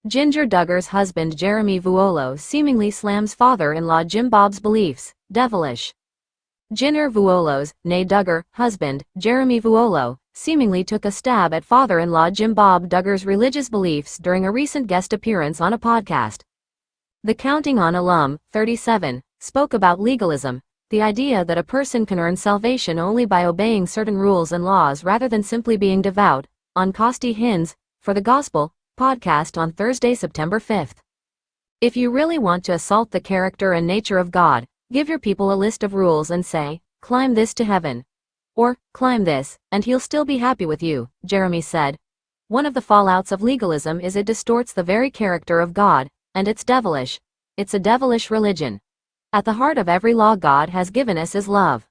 Jinger Duggar's husband Jeremy Vuolo seemingly slams father-in-law Jim Bob's beliefs, devilish. Jinger Vuolo's, née Duggar, husband, Jeremy Vuolo, seemingly took a stab at father-in-law Jim Bob Duggar's religious beliefs during a recent guest appearance on a podcast. The Counting On alum, 37, spoke about legalism, the idea that a person can earn salvation only by obeying certain rules and laws rather than simply being devout, on Costi Hinds, for the Gospel, podcast on Thursday, September 5th. If you really want to assault the character and nature of God, give your people a list of rules and say, climb this to heaven. Or, climb this, and he'll still be happy with you, Jeremy said. One of the fallouts of legalism is it distorts the very character of God, and it's devilish. It's a devilish religion. At the heart of every law God has given us is love.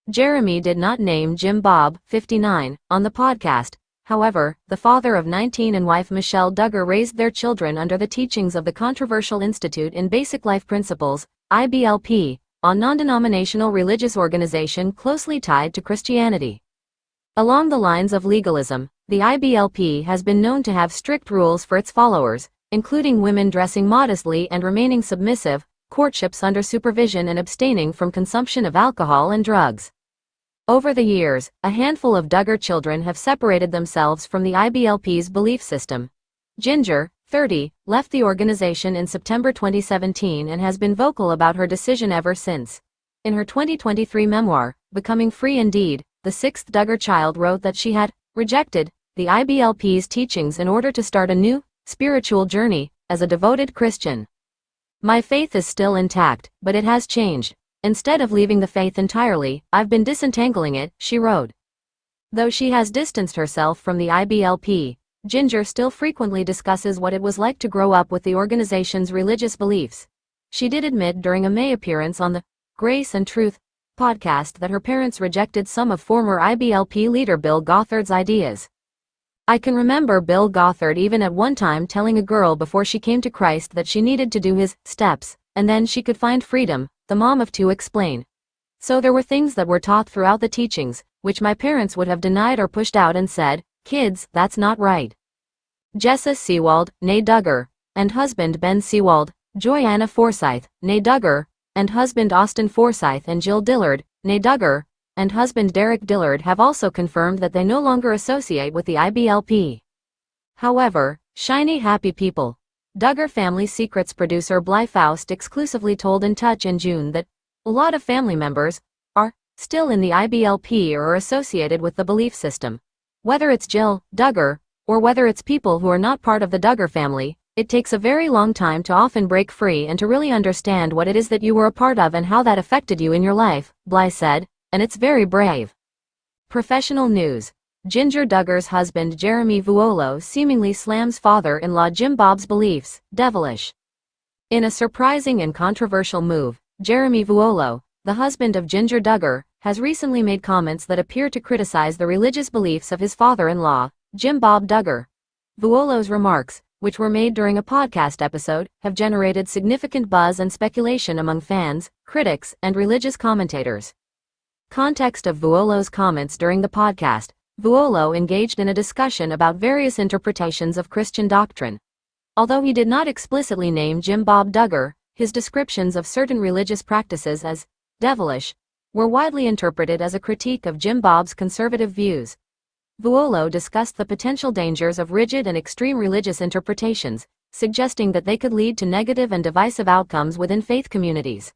Jeremy did not name Jim Bob, 59, on the podcast. However, the father of 19 and wife Michelle Duggar raised their children under the teachings of the controversial Institute in Basic Life Principles, IBLP, a non-denominational religious organization closely tied to Christianity. Along the lines of legalism, the IBLP has been known to have strict rules for its followers, including women dressing modestly and remaining submissive, courtships under supervision and abstaining from consumption of alcohol and drugs. Over the years, a handful of Duggar children have separated themselves from the IBLP's belief system. Jinger, 30, left the organization in September 2017 and has been vocal about her decision ever since. In her 2023 memoir, Becoming Free Indeed, the sixth Duggar child wrote that she had rejected the IBLP's teachings in order to start a new, spiritual journey as a devoted Christian. My faith is still intact, but it has changed. Instead of leaving the faith entirely, I've been disentangling it, she wrote. Though she has distanced herself from the IBLP, Jinger still frequently discusses what it was like to grow up with the organization's religious beliefs. She did admit during a May appearance on the Grace and Truth podcast that her parents rejected some of former IBLP leader Bill Gothard's ideas. I can remember Bill Gothard even at one time telling a girl before she came to Christ that she needed to do his steps, and then she could find freedom, the mom of two explained. So there were things that were taught throughout the teachings, which my parents would have denied or pushed out and said, kids, that's not right. Jessa Seawald, née Duggar, and husband Ben Seawald, Joyanna Forsyth, née Duggar, and husband Austin Forsyth and Jill Dillard, née Duggar, and husband Derek Dillard have also confirmed that they no longer associate with the IBLP. However, shiny happy people. Duggar Family Secrets producer Bly Faust exclusively told In Touch in June that a lot of family members are still in the IBLP or are associated with the belief system. Whether it's Jill Duggar, or whether it's people who are not part of the Duggar family, it takes a very long time to often break free and to really understand what it is that you were a part of and how that affected you in your life, Bly said, and it's very brave. Professional news. Jinger Duggar's husband Jeremy Vuolo seemingly slams father-in-law Jim Bob's beliefs, devilish. In a surprising and controversial move, Jeremy Vuolo, the husband of Jinger Duggar, has recently made comments that appear to criticize the religious beliefs of his father-in-law, Jim Bob Duggar. Vuolo's remarks, which were made during a podcast episode, have generated significant buzz and speculation among fans, critics, and religious commentators. Context of Vuolo's comments during the podcast. Vuolo engaged in a discussion about various interpretations of Christian doctrine. Although he did not explicitly name Jim Bob Duggar, his descriptions of certain religious practices as devilish were widely interpreted as a critique of Jim Bob's conservative views. Vuolo discussed the potential dangers of rigid and extreme religious interpretations, suggesting that they could lead to negative and divisive outcomes within faith communities.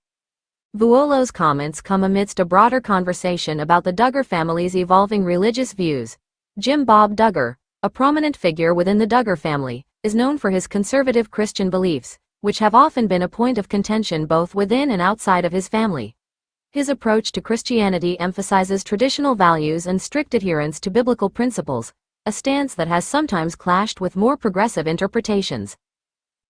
Vuolo's comments come amidst a broader conversation about the Duggar family's evolving religious views. Jim Bob Duggar, a prominent figure within the Duggar family, is known for his conservative Christian beliefs, which have often been a point of contention both within and outside of his family. His approach to Christianity emphasizes traditional values and strict adherence to biblical principles, a stance that has sometimes clashed with more progressive interpretations.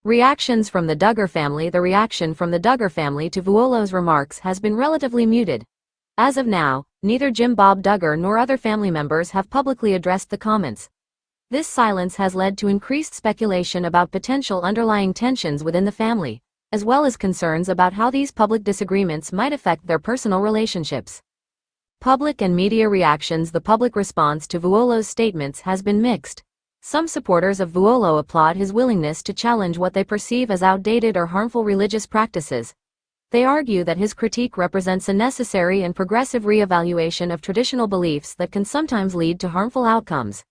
Reactions from the Duggar family. The reaction from the Duggar family to Vuolo's remarks has been relatively muted. As of now, neither Jim Bob Duggar nor other family members have publicly addressed the comments. This silence has led to increased speculation about potential underlying tensions within the family, as well as concerns about how these public disagreements might affect their personal relationships. Public and media reactions. The public response to Vuolo's statements has been mixed. Some supporters of Vuolo applaud his willingness to challenge what they perceive as outdated or harmful religious practices. They argue that his critique represents a necessary and progressive re-evaluation of traditional beliefs that can sometimes lead to harmful outcomes.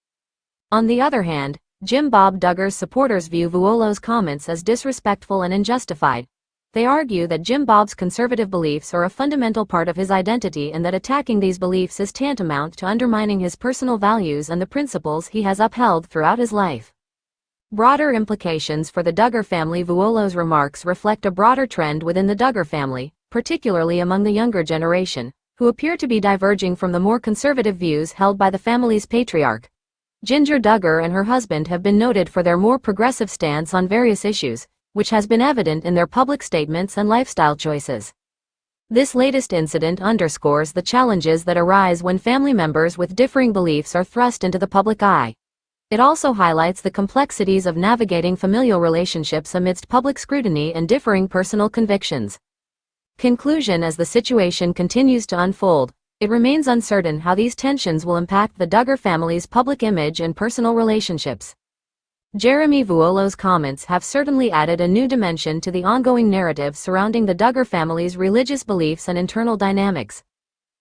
On the other hand, Jinger Duggar's supporters view Vuolo's comments as disrespectful and unjustified. They argue that Jim's conservative beliefs are a fundamental part of his identity and that attacking these beliefs is tantamount to undermining his personal values and the principles he has upheld throughout his life. Broader implications for the Duggar family. Vuolo's remarks reflect a broader trend within the Duggar family, particularly among the younger generation, who appear to be diverging from the more conservative views held by the family's patriarch. Jinger Duggar and her husband have been noted for their more progressive stance on various issues, which has been evident in their public statements and lifestyle choices. This latest incident underscores the challenges that arise when family members with differing beliefs are thrust into the public eye. It also highlights the complexities of navigating familial relationships amidst public scrutiny and differing personal convictions. Conclusion: as the situation continues to unfold, it remains uncertain how these tensions will impact the Duggar family's public image and personal relationships. Vuolo's comments have certainly added a new dimension to the ongoing narrative surrounding the Duggar family's religious beliefs and internal dynamics.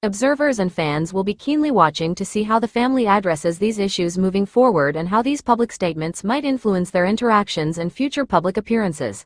Observers and fans will be keenly watching to see how the family addresses these issues moving forward and how these public statements might influence their interactions and future public appearances.